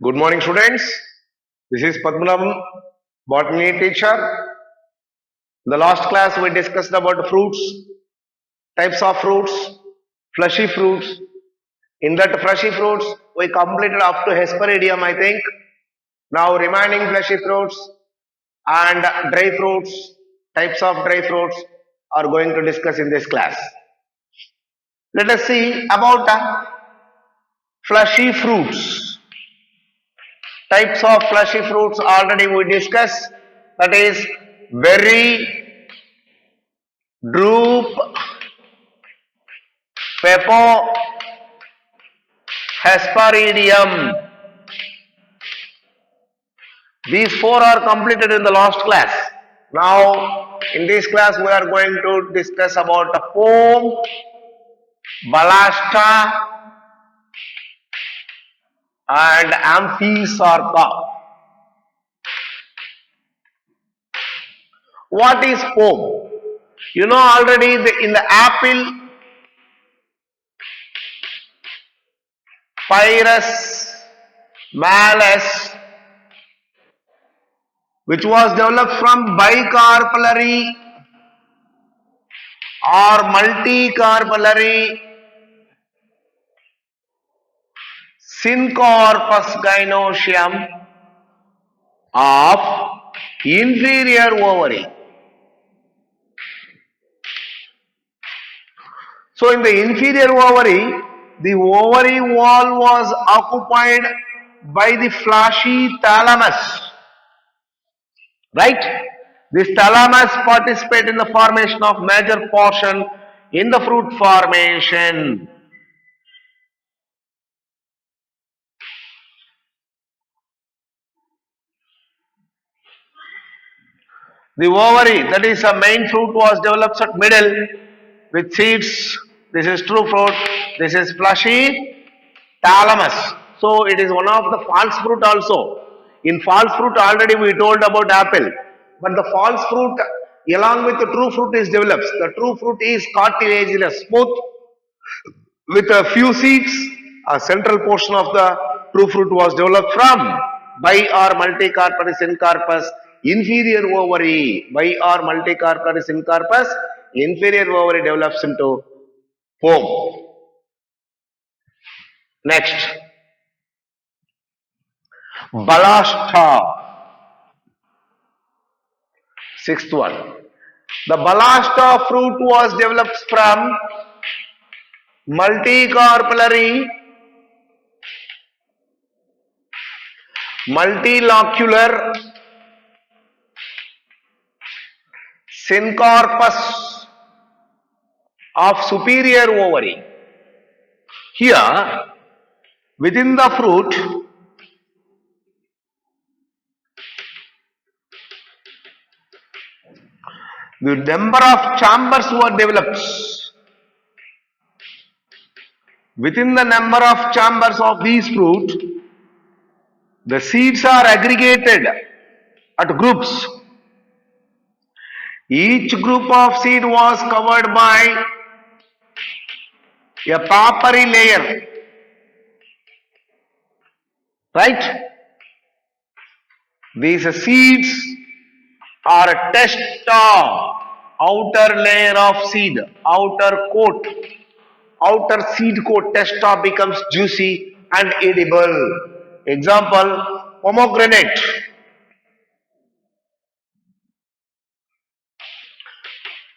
Good morning, students. This is Padmanabhan, botany teacher. In the last class, we discussed about fruits, types of fruits, fleshy fruits. In that fleshy fruits, we completed up to Hesperidium, I think. Now, remaining fleshy fruits and dry fruits, types of dry fruits, are going to discuss in this class. Let us see about fleshy fruits. Types of fleshy fruits already we discussed, that is berry, drupe, pepo, hesperidium. These four are completed in the last class. Now in this class we are going to discuss about the pome, balasta and amphisarca. What is pome? You know already in the apple, Pyrus malus, which was developed from bicarpellary or multicarpellary Syncorpus gynoecium of inferior ovary. So in the inferior ovary, the ovary wall was occupied by the fleshy thalamus. Right? This thalamus participate in the formation of major portion in the fruit formation. The ovary, that is a main fruit, was developed at middle with seeds. This is true fruit. This is fleshy thalamus. So it is one of the false fruit also. In false fruit already we told about apple. But the false fruit along with the true fruit is developed. The true fruit is cartilaginous, smooth with a few seeds. A central portion of the true fruit was developed from bi or multicarpellary syncarpus inferior ovary. Bi or multicarpellary syncarpus inferior ovary develops into pome. Next, balasta. Sixth one. The balasta fruit was developed from multicarpellary, multilocular syncorpus of superior ovary. Here, within the fruit, the number of chambers were developed. Within the number of chambers of these fruit, the seeds are aggregated at groups. Each group of seed was covered by a papery layer. Right? These seeds are a testa, outer layer of seed, outer coat, outer seed coat, testa becomes juicy and edible. Example, pomegranate.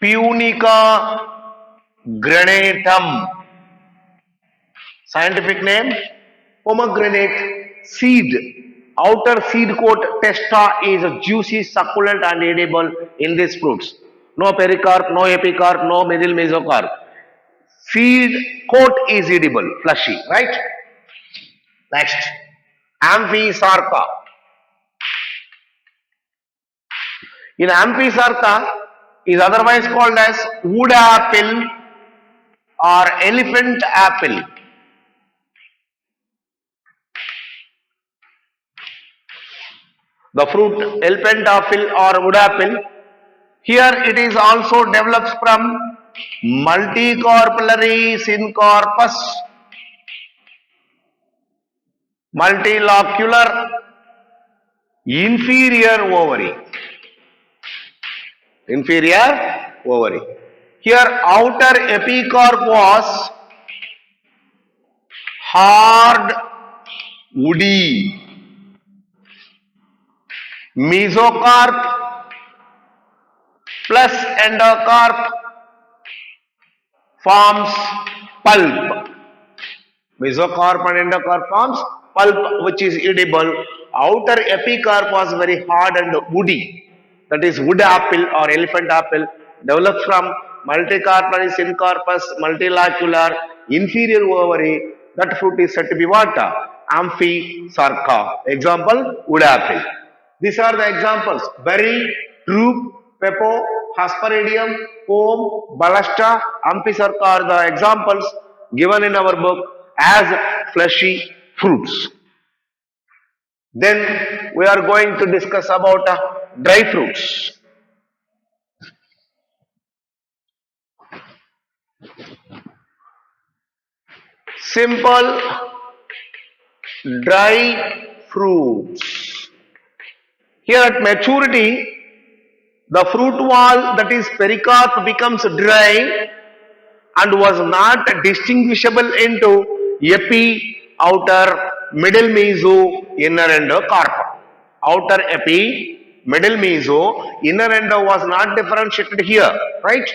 Punica granatum. Scientific name, pomegranate seed. Outer seed coat testa is juicy, succulent and edible in these fruits. No pericarp, no epicarp, no middle mesocarp. Seed coat is edible, fleshy, right? Next, amphisarca. In amphisarca is otherwise called as wood apple or elephant apple. The fruit elephant apple or wood apple. Here it is also develops from multicarpellary syncorpus multilocular, inferior ovary. Inferior ovary. Here outer epicarp was hard, woody. Mesocarp plus endocarp forms pulp. Mesocarp and endocarp forms pulp which is edible. Outer epicarp was very hard and woody. That is wood apple or elephant apple developed from multicarpal syncarpus multilocular inferior ovary. That fruit is said to be what? Amphisarca. Example, wood apple. These are the examples: berry, drupe, pepo, hesperidium, pome, balusta, amphisarca are the examples given in our book as fleshy fruits. Then we are going to discuss about dry fruits. Simple dry fruits. Here at maturity, the fruit wall, that is pericarp, becomes dry and was not distinguishable into epi, outer, middle meso, inner endo carp. Outer epi, middle meso, inner endo was not differentiated here, right?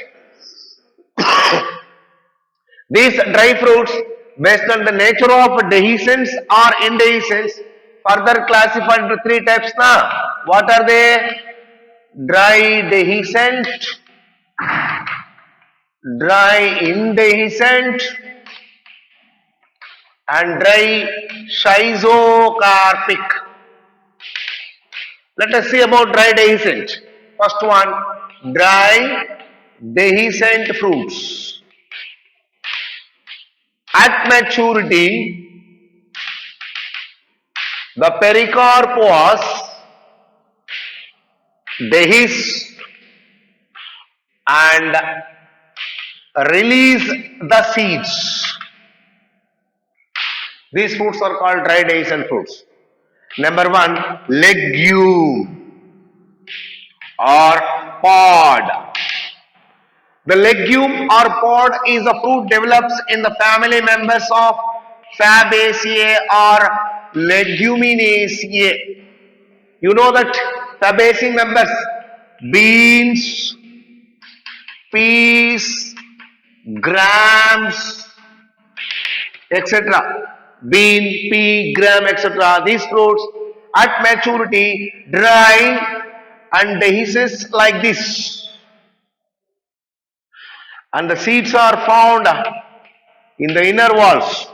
These dry fruits, based on the nature of dehiscence or indehiscence, further classified into three types now. What are they? Dry dehiscent, dry indehiscent, and dry schizocarpic. Let us see about dry dehiscent. First one, dry dehiscent fruits. At maturity, the pericarp was dehisced and release the seeds. These fruits are called dry dehiscent fruits. Number one, legume or pod. The legume or pod is a fruit develops in the family members of Fabaceae or Leguminosae. You know that Fabaceae members, beans, peas, grams, etc. Bean, pea, gram, etc. These fruits at maturity dry and dehisces like this. And the seeds are found in the inner walls.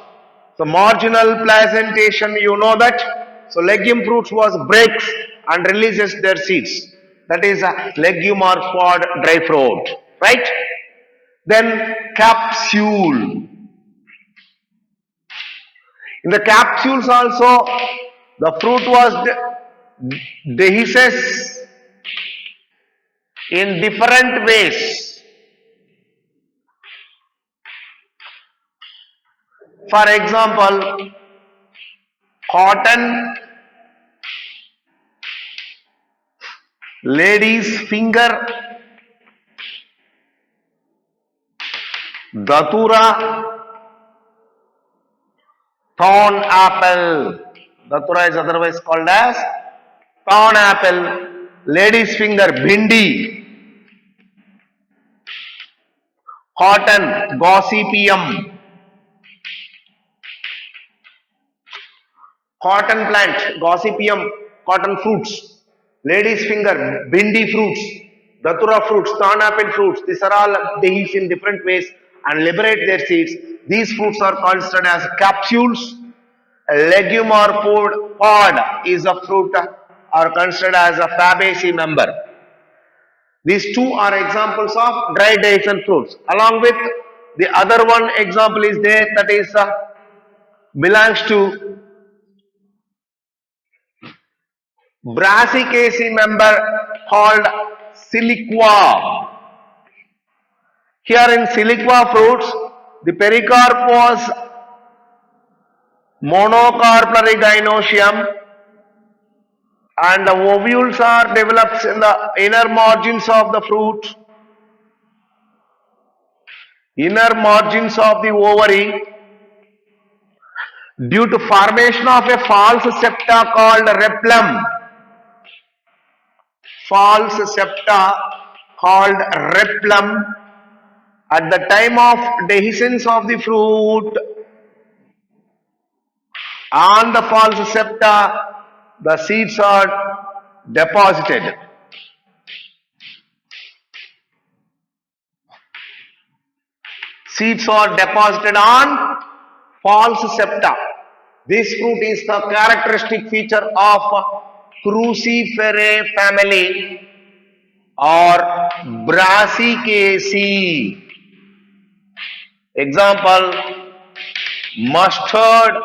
So marginal placentation, you know that. So legume fruits was breaks and releases their seeds. That is a legume or pod dry fruit, right? Then capsule. In the capsules also, the fruit was dehisces in different ways. For example, cotton, lady's finger, datura, thorn apple. Datura is otherwise called as thorn apple, lady's finger, bhindi, cotton, gossypium, cotton plant, gossypium, cotton fruits, lady's finger, bhindi fruits, datura fruits, thorn apple fruits. These are all dehisce in different ways and liberate their seeds. These fruits are considered as capsules. A legume or pod is a fruit or considered as a Fabaceae member. These two are examples of dry dehiscent fruits. Along with the other one example is there, that is belongs to Brassicaceae member called Siliqua. Here in Siliqua fruits, the pericarp was monocarpellary gynoecium, and the ovules are developed in the inner margins of the fruit, inner margins of the ovary, due to formation of a false septa called replum. False septa called replum. At the time of dehiscence of the fruit on the false septa, the seeds are deposited. Seeds are deposited on false septa. This fruit is the characteristic feature of Cruciferae family or Brassicaceae. Example, mustard,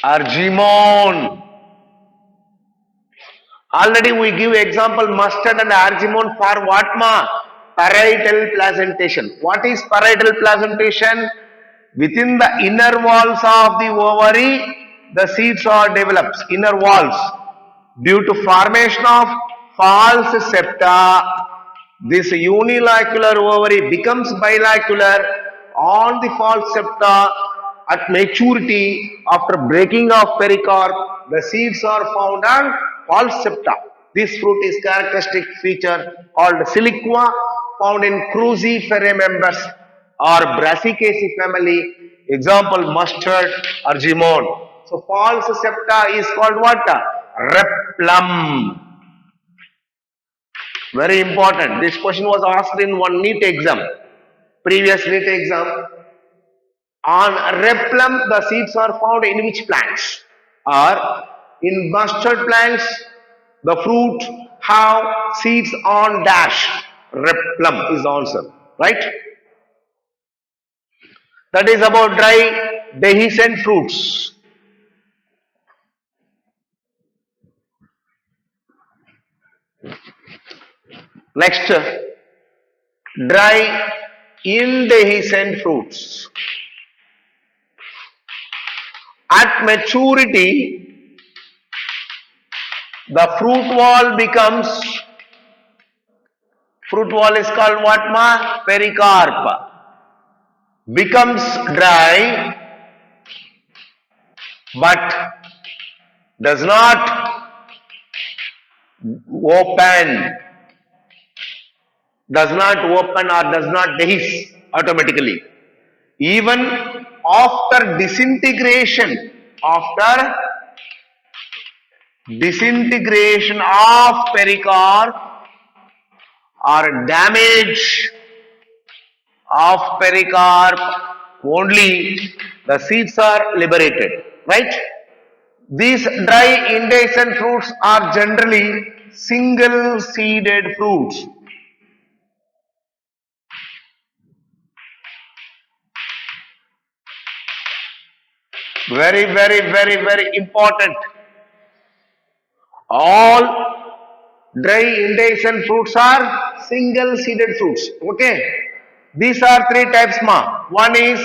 argemone. Already we give example mustard and argemone for what ma? Parietal placentation. What is parietal placentation? Within the inner walls of the ovary, the seeds are developed, inner walls. Due to formation of false septa, this unilocular ovary becomes bilocular on the false septa. At maturity, after breaking of pericarp, the seeds are found on false septa. This fruit is characteristic feature called siliqua, found in Cruciferae members or Brassicaceae family. Example, mustard, argemone. So false septa is called what? Replum. Very important. This question was asked in one NEET exam. Previous NEET exam. On replum, the seeds are found in which plants? Or in mustard plants, the fruit have seeds on dash. Replum is the answer. Right? That is about dry dehiscent fruits. Next, dry indehiscent fruits. At maturity, the fruit wall is called what ma? Pericarp. Becomes dry, but does not open, or does not dehisce automatically. Even after disintegration of pericarp or damage of pericarp, only the seeds are liberated, right? These dry indehiscent fruits are generally single seeded fruits. Very, very, very, very important. All dry indehiscent fruits are single seeded fruits. Okay. These are three types ma. One is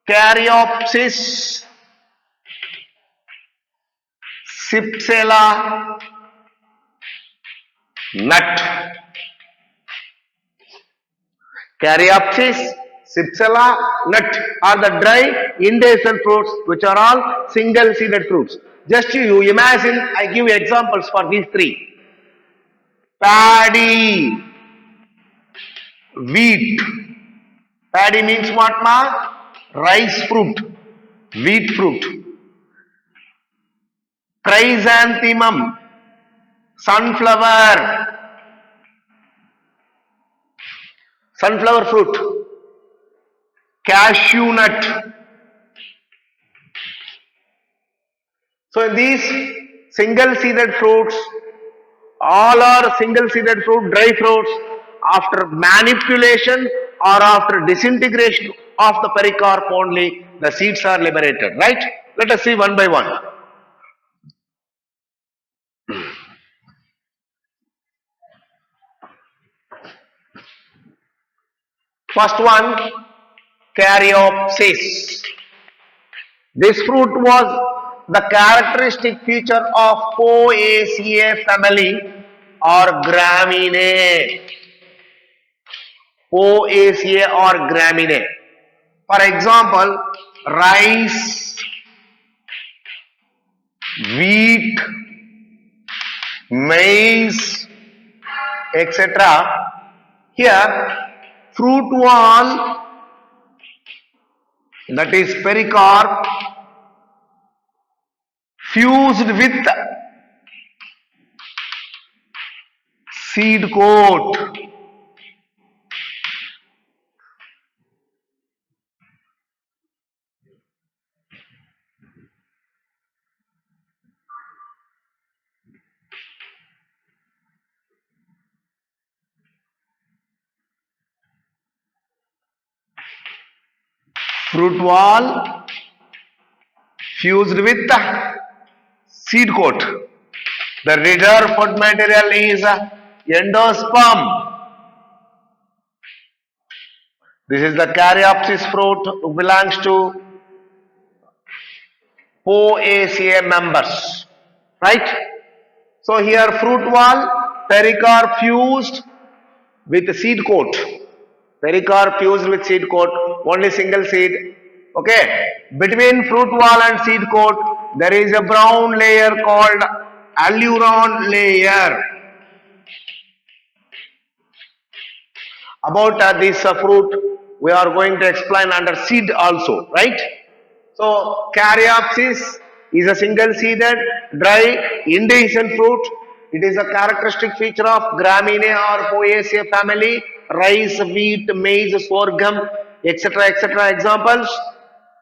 Caryopsis, Cypsela, nut. Caryopsis, Cypsela, nut are the dry indehiscent fruits which are all single seeded fruits. Just you imagine, I give you examples for these three. Paddy, wheat. Paddy means what ma? Rice fruit, wheat fruit. Chrysanthemum, sunflower fruit. Cashew nut. So in these single seeded fruits, all are single seeded fruit, dry fruits. After manipulation or after disintegration of the pericarp only, the seeds are liberated, right? Let us see one by one. First one, Caryopsis. This fruit was the characteristic feature of Poaceae family or Graminae. Poaceae or Graminae. For example, rice, wheat, maize, etc. Here, fruit wall, that is pericarp, fused with seed coat. Fruit wall fused with seed coat. The reserve food material is endosperm. This is the Caryopsis fruit belongs to Poaceae members. Right? So here fruit wall, pericarp fused with seed coat. Pericarp fused with seed coat, only single seed. Okay. Between fruit wall and seed coat, there is a brown layer called alluron layer. About this fruit, we are going to explain under seed also, right? So, Caryopsis is a single-seeded, dry, indehiscent fruit. It is a characteristic feature of Graminae or Poaceae family, rice, wheat, maize, sorghum, etc., etc. Examples.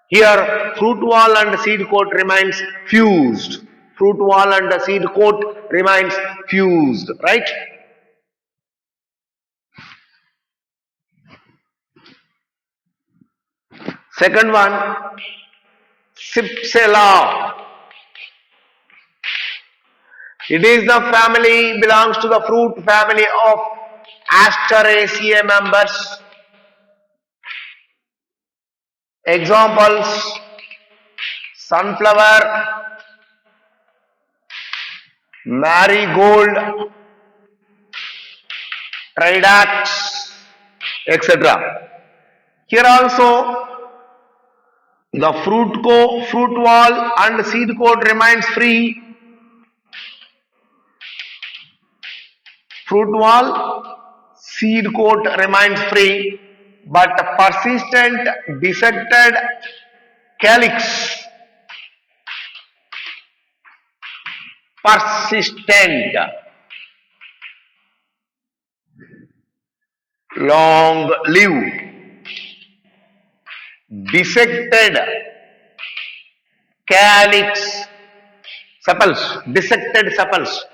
Here, fruit wall and seed coat remains fused. Fruit wall and seed coat remains fused, right? Second one, Cypsela. It is the family, belongs to the fruit family of Asteraceae members. Examples, sunflower, marigold, tridax, etc. Here also, the fruit wall and seed coat remains free. Fruit wall, seed coat remains free, but persistent dissected calyx, persistent, long lived, dissected calyx, sepals, dissected sepals.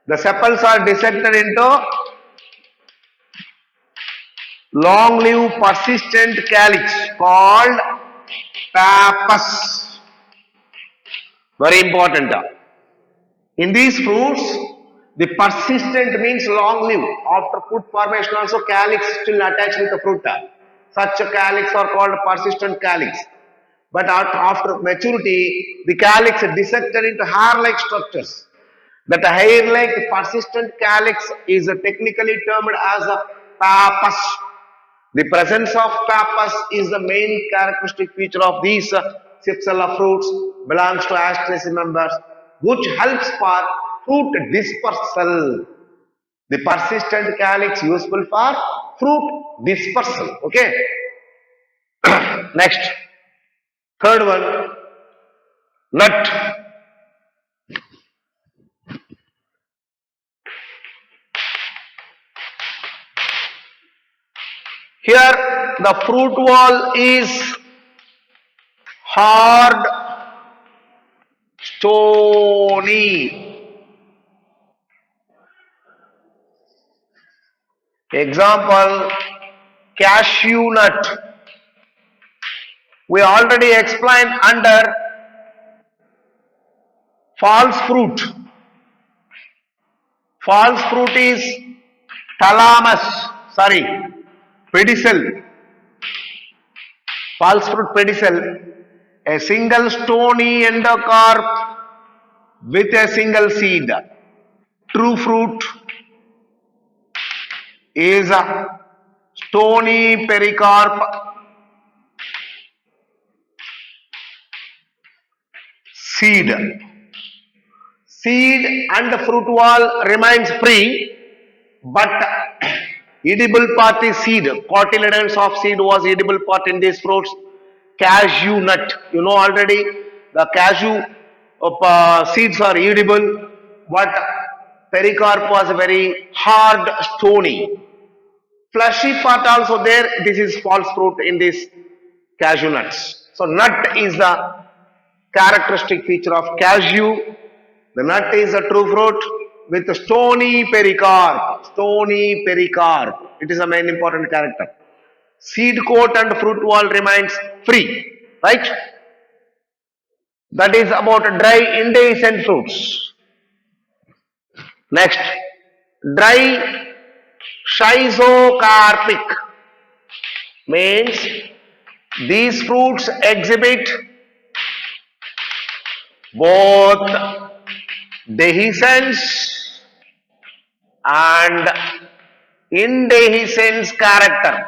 The sepals are dissected into long lived persistent calyx called pappus. Very important. In these fruits, the persistent means long lived. After fruit formation also calyx still attached with the fruit. Such a calyx are called persistent calyx. But after maturity, the calyx is dissected into hair-like structures. That hair-like persistent calyx is technically termed as a pappus. The presence of pappus is the main characteristic feature of these Cypsela fruits, belongs to Asteraceae members, which helps for fruit dispersal. The persistent calyx useful for fruit dispersal. Okay. Next, third one, nut. Here the fruit wall is hard, stony. Example, cashew nut. We already explained under false fruit. False fruit is thalamus, pedicel. False fruit pedicel, a single stony endocarp with a single seed. True fruit is a stony pericarp seed. Seed and the fruit wall remains free, but edible part is seed. Cotyledons of seed was edible part in these fruits. Cashew nut, you know already the cashew seeds are edible, but pericarp was very hard, stony. Fleshy part also there. This is false fruit in these cashew nuts. So nut is the characteristic feature of cashew. The nut is a true fruit with a stony pericarp. Stony pericarp. It is a main important character. Seed coat and fruit wall remains free. Right? That is about dry indehiscent fruits. Next, dry schizocarpic means these fruits exhibit both dehiscence and indehiscence character.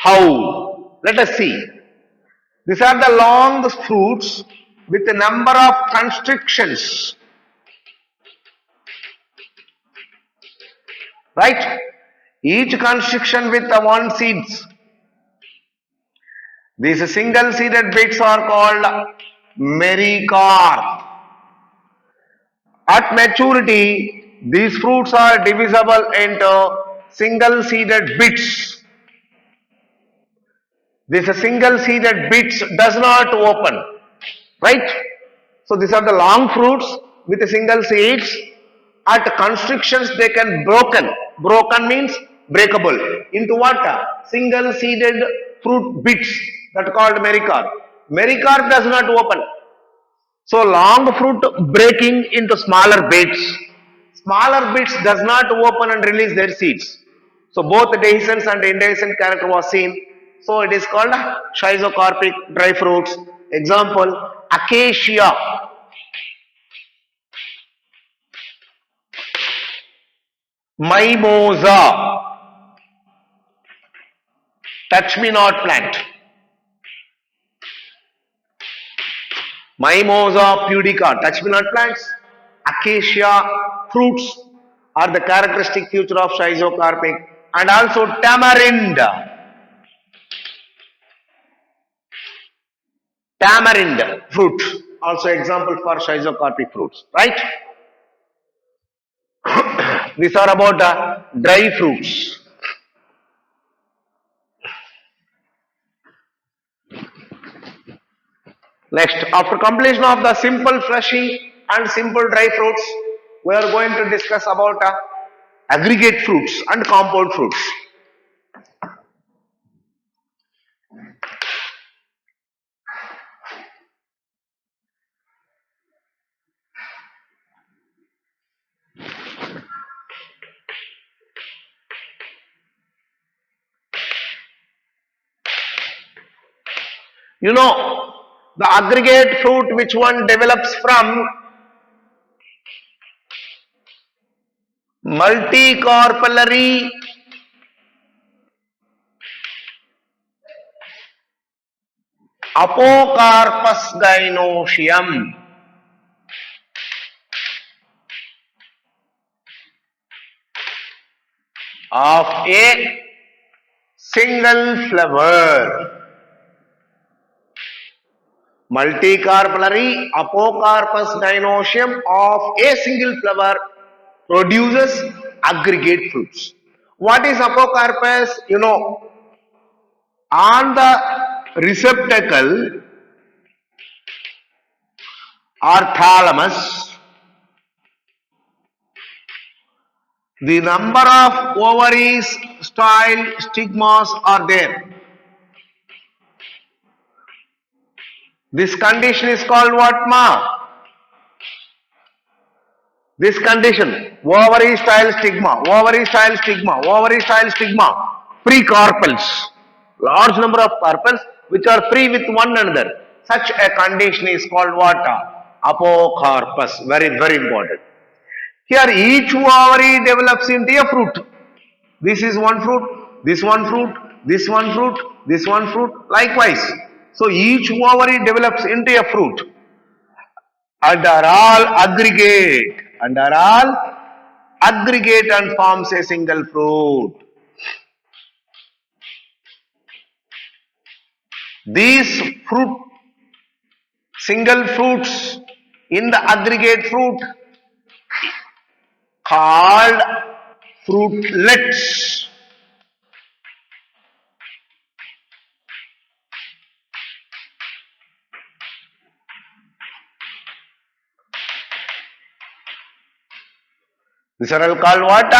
How? Let us see. These are the long fruits with a number of constrictions. Right? Each constriction with the one seeds. These single seeded bits are called mericarp. At maturity, these fruits are divisible into single seeded bits. This single seeded bits does not open, right? So these are the long fruits with the single seeds. At constrictions they can broken. Broken means breakable into what? Single seeded fruit bits that are called mericarp. Mericarp does not open. So long fruit breaking into smaller bits. Smaller bits does not open and release their seeds. So both dehiscence and indehiscent character was seen. So it is called schizocarpic dry fruits. Example, acacia. Mimosa. Touch me not plant. Mimosa pudica, touch me not plants. Acacia fruits are the characteristic feature of schizocarpic, and also tamarind. Tamarind fruit, also example for schizocarpic fruits, right? These are about dry fruits. Next, after completion of the simple fleshy and simple dry fruits, we are going to discuss about aggregate fruits and compound fruits. You know, the aggregate fruit which one develops from multicarpellary Apocarpus gynoecium. Of a single flower. Multicarpellary Apocarpus gynoecium of a single flower produces aggregate fruits. What is apocarpus? You know, on the receptacle or thalamus, the number of ovaries style stigmas are there. This condition is called what, ma? This condition, ovary style stigma, ovary style stigma, ovary style stigma. Precarpels, large number of carpels which are free with one another. Such a condition is called what? Apocarpus. Very, very important. Here each ovary develops into a fruit. This is one fruit, this one fruit, this one fruit, this one fruit, likewise. So each ovary develops into a fruit and are all aggregate and forms a single fruit. These single fruits in the aggregate fruit called fruitlets. These are all called what?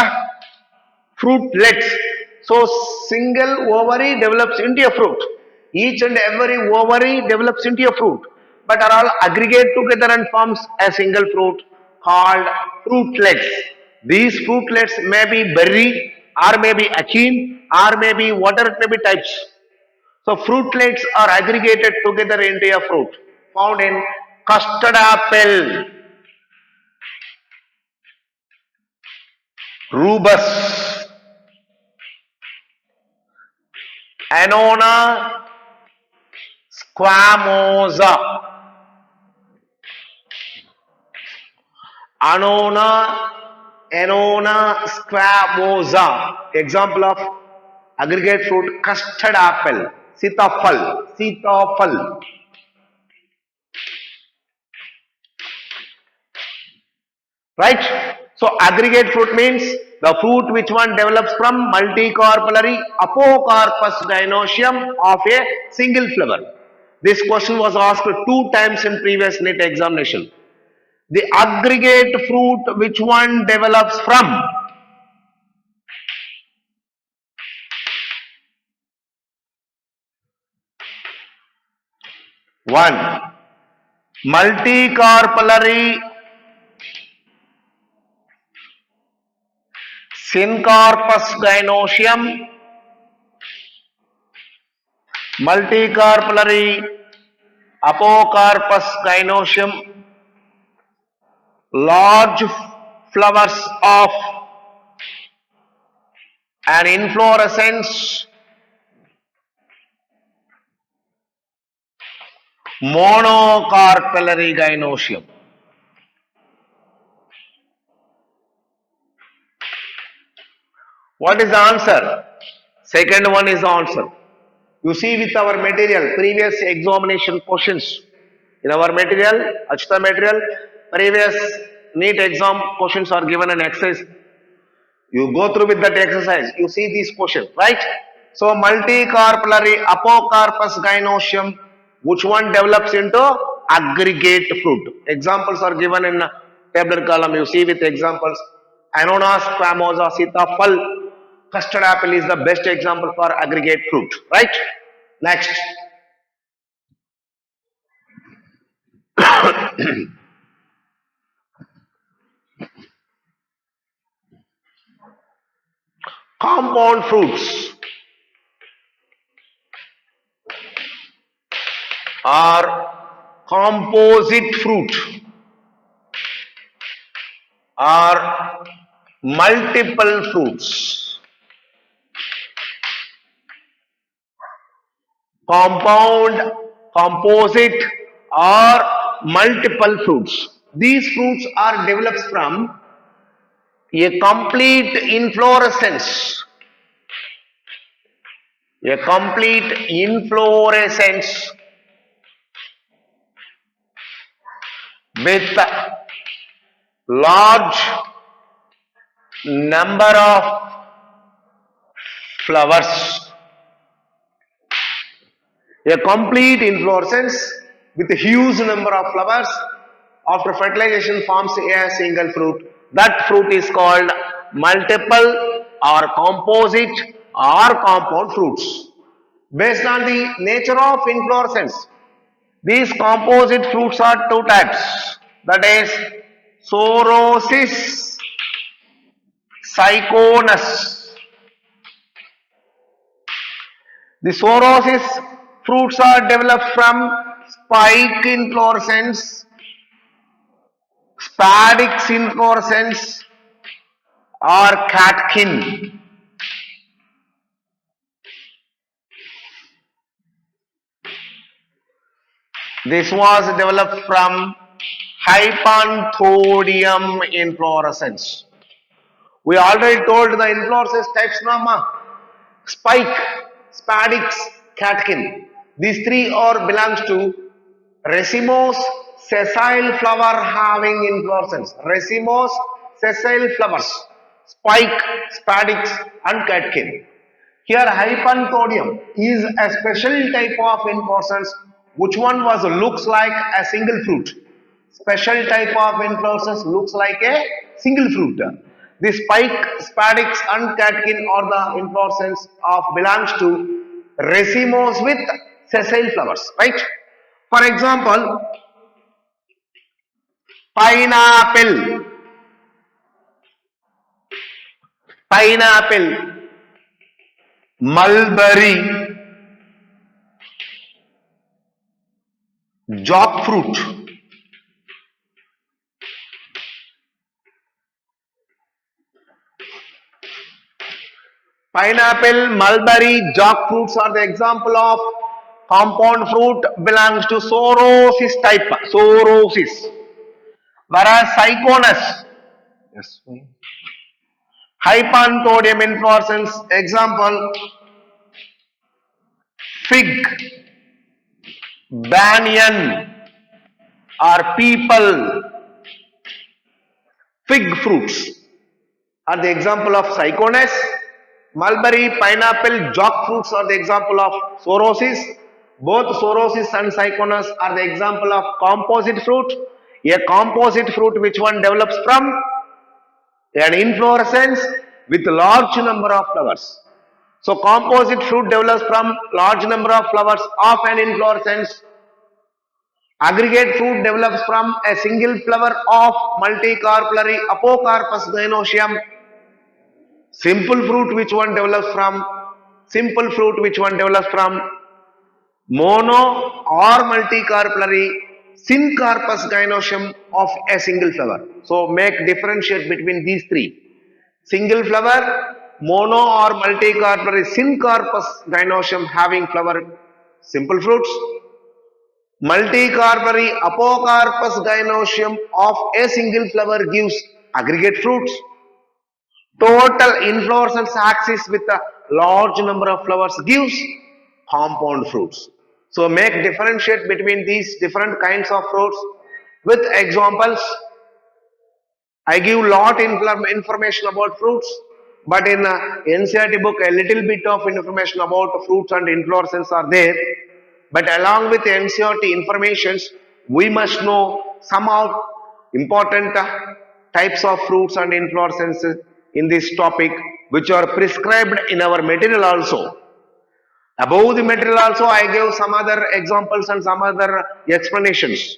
Fruitlets. So single ovary develops into a fruit. Each and every ovary develops into a fruit, but are all aggregate together and forms a single fruit called fruitlets. These fruitlets may be berry, or may be achene, or may be whatever it may be types. So fruitlets are aggregated together into a fruit found in custard apple, rubus, Annona squamosa, Annona squamosa. Example of aggregate fruit: custard apple, sitafal. Right? So aggregate fruit means the fruit which one develops from multicarpellary apocarpus gynoecium of a single flower. This question was asked 2 times in previous NET examination. The aggregate fruit which one develops from one multicarpellary syncarpus gynoecium, multicarpellary apocarpus gynoecium, large flowers of an inflorescence, monocarpellary gynoecium. What is the answer? Second one is the answer. You see with our material, previous examination questions. In our material, Achta material, previous NEET exam questions are given an exercise. You go through with that exercise, you see these questions, right? So multicarpellary apocarpus gynoecium, which one develops into aggregate fruit. Examples are given in tabular column. You see with examples. Annona squamosa, sitafal, custard apple is the best example for aggregate fruit, right? Next. Compound fruits are composite fruit are multiple fruits. Compound, composite or multiple fruits. These fruits are developed from a complete inflorescence. A complete inflorescence with large number of flowers. A complete inflorescence with a huge number of flowers after fertilization forms a single fruit. That fruit is called multiple or composite or compound fruits. Based on the nature of inflorescence, these composite fruits are 2 types. That is Pseudomonas, Syconus. The Sorosis fruits are developed from spike inflorescence, spadix inflorescence, or catkin. This was developed from Hypanthodium inflorescence. We already told the inflorescence types nama. Spike, spadix, catkin. These three are belongs to racemose sessile flower having inflorescence. Racemose sessile flowers. Spike, spadix and catkin. Here Hypanthodium is a special type of inflorescence which one was looks like a single fruit. Special type of inflorescence looks like a single fruit. The spike, spadix and catkin are the inflorescence of belongs to racemose with sessile flowers, right? For example, pineapple, pineapple, mulberry, jackfruit. Pineapple, mulberry, jackfruits are the example of compound fruit belongs to Sorosis type. Sorosis. Whereas Syconus, yes, Hypanthodium inflorescence, example fig, banyan or people, fig fruits are the example of Syconus. Mulberry, pineapple, jackfruits are the example of Sorosis. Both Sorosis and Syconus are the example of composite fruit. A composite fruit which one develops from an inflorescence with large number of flowers. So composite fruit develops from large number of flowers of an inflorescence. Aggregate fruit develops from a single flower of multicarpellary Apocarpus gynoecium. Simple fruit which one develops from mono or multicarpellary syncarpus gynoecium of a single flower. So make differentiate between these three. Single flower, mono or multicarpellary syncarpus gynoecium having flower simple fruits. Multicarpellary apocarpus gynoecium of a single flower gives aggregate fruits. Total inflorescence axis with a large number of flowers gives compound fruits. So make differentiate between these different kinds of fruits with examples. I give lot information about fruits, but in NCERT book a little bit of information about fruits and inflorescence are there. But along with NCERT informations, we must know some of important types of fruits and inflorescences in this topic, which are prescribed in our material also. Above the material also, I gave some other examples and some other explanations.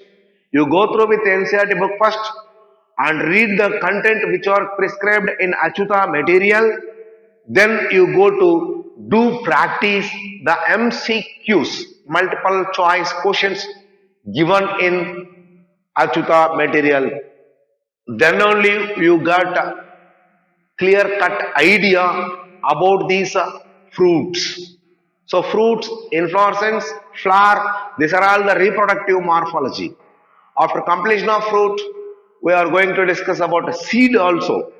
You go through with NCERT book first and read the content which are prescribed in Achyuta material. Then you go to do practice the MCQs, multiple choice questions given in Achyuta material. Then only you got a clear cut idea about these fruits. So fruits, inflorescence, flower, these are all the reproductive morphology. After completion of fruit, we are going to discuss about a seed also.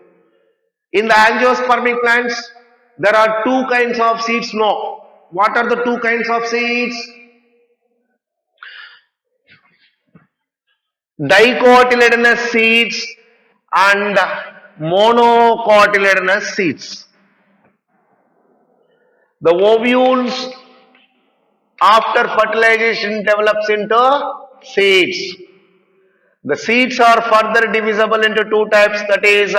In the angiospermic plants, there are two kinds of seeds. No. What are the two kinds of seeds? Dicotyledonous seeds and monocotyledonous seeds. The ovules after fertilization develops into seeds. The seeds are further divisible into two types, that is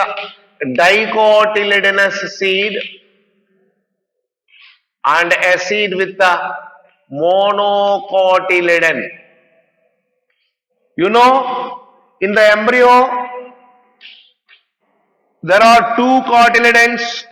dicotyledonous seed and a seed with the monocotyledon. You know, in the embryo there are two cotyledons.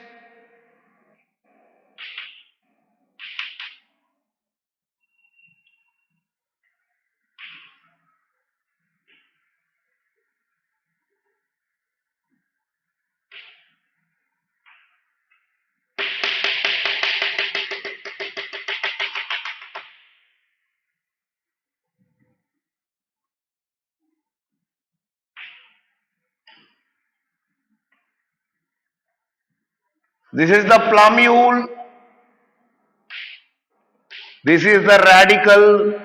This is the plumule. This is the radical.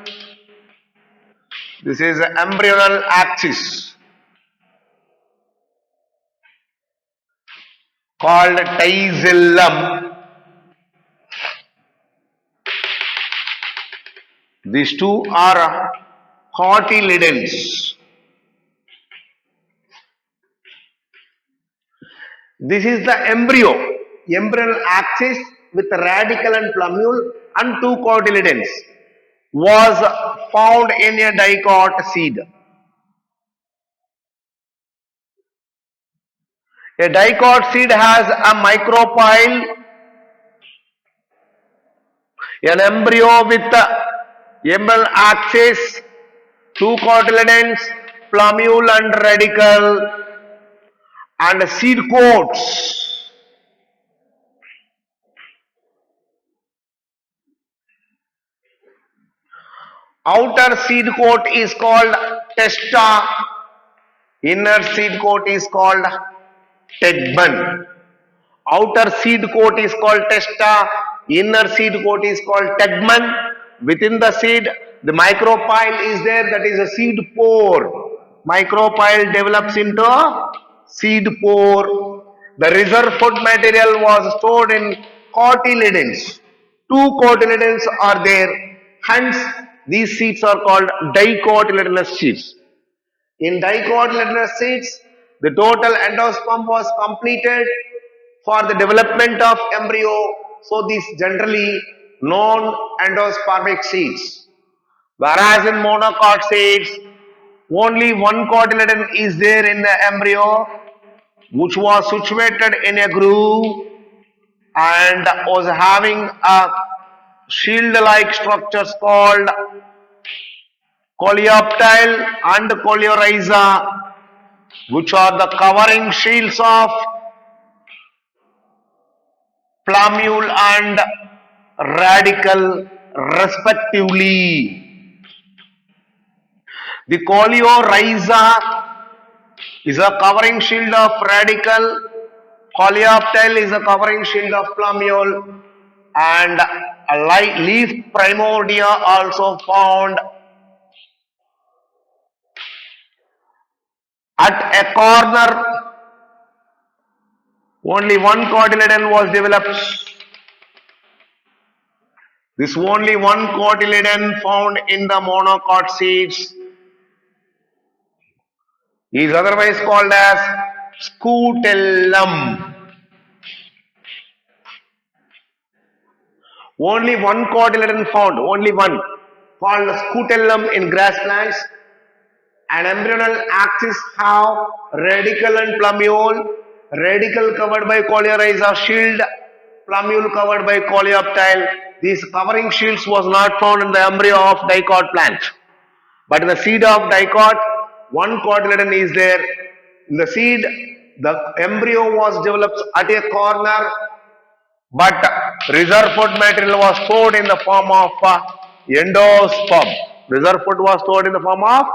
This is the embryonal axis called xylem. These two are cotyledons. This is the embryonal axis with radical and plumule and two cotyledons was found in a dicot seed. A dicot seed has a micropyle, an embryo with embryonal axis, two cotyledons, plumule and radical, and seed coats. Outer seed coat is called testa, inner seed coat is called tegmen. Outer seed coat is called testa, inner seed coat is called tegmen. Within the seed, the micropyle is there, that is a seed pore. Micropyle develops into a seed pore. The reserve food material was stored in cotyledons. Two cotyledons are there, hence these seeds are called dicotyledonous seeds. In dicotyledonous seeds, the total endosperm was completed for the development of embryo. So these generally non-endospermic seeds. Whereas in monocot seeds, only one cotyledon is there in the embryo, which was situated in a groove and was having a shield-like structures called coleoptile and coleorhiza, which are the covering shields of plumule and radical respectively. The coleorhiza is a covering shield of radical, coleoptile is a covering shield of plumule, and a leaf primordia also found at a corner. Only one cotyledon was developed. This only one cotyledon found in the monocot seeds is otherwise called as scutellum. Only one cotyledon found, only one, called scutellum in grass plants. An embryonal axis have radical and plumule, radical covered by coleorhiza shield, plumule covered by coleoptile. These covering shields was not found in the embryo of dicot plant. But in the seed of dicot, one cotyledon is there. In the seed, the embryo was developed at a corner, but reserve food material was stored in the form of endosperm. Reserve food was stored in the form of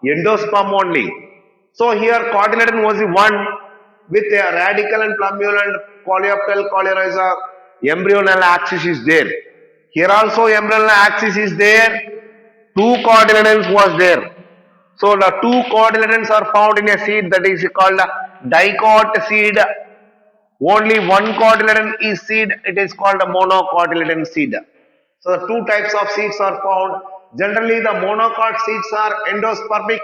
endosperm only. So here cotyledon was the one with a radical and plumule and coleoptile coleorhiza embryonal axis is there. Here also embryonal axis is there. Two cotyledons was there. So the two cotyledons are found in a seed, that is called dicot seed. Only one cotyledon is seed, it is called a monocotyledon seed. So the two types of seeds are found. Generally the monocot seeds are endospermic.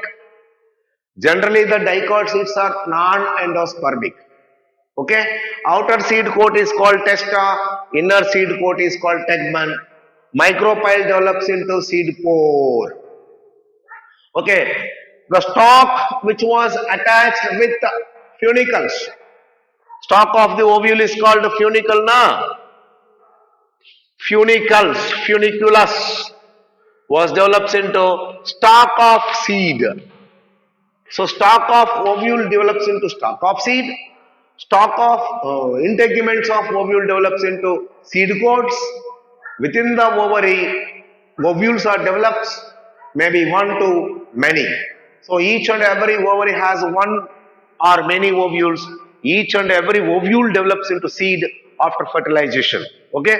Generally the dicot seeds are non-endospermic. Okay, outer seed coat is called testa, inner seed coat is called tegmen. Micropyle develops into seed pore. Okay, the stalk which was attached with funicles. Stalk of the ovule is called funicle, na? Funicles, funiculus was develops into stalk of seed. So stalk of ovule develops into stalk of seed. Stalk of integuments of ovule develops into seed coats. Within the ovary, ovules are developed, maybe one to many. So each and every ovary has one or many ovules. Each and every ovule develops into seed. after fertilization. Okay,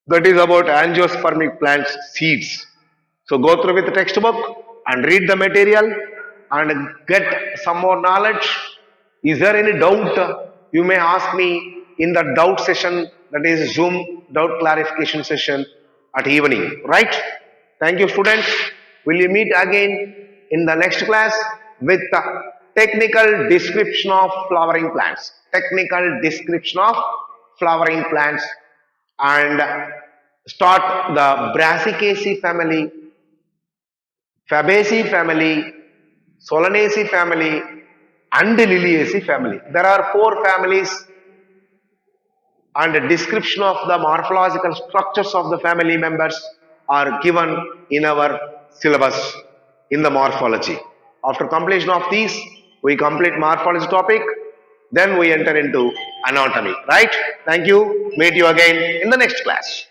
that is about angiospermic plants seeds. So go through with the textbook and read the material and get some more knowledge. Is there any doubt? You may ask me in the doubt session, that is Zoom doubt clarification session at evening, right? Thank you, students. Will you meet again in the next class with the technical description of flowering plants? Technical description of flowering plants and start the Brassicaceae family, Fabaceae family, Solanaceae family, and Liliaceae family. There are four families, and a description of the morphological structures of the family members are given in our syllabus in the morphology. After completion of these, we complete morphology topic, then we enter into anatomy, right? Thank you. Meet you again in the next class.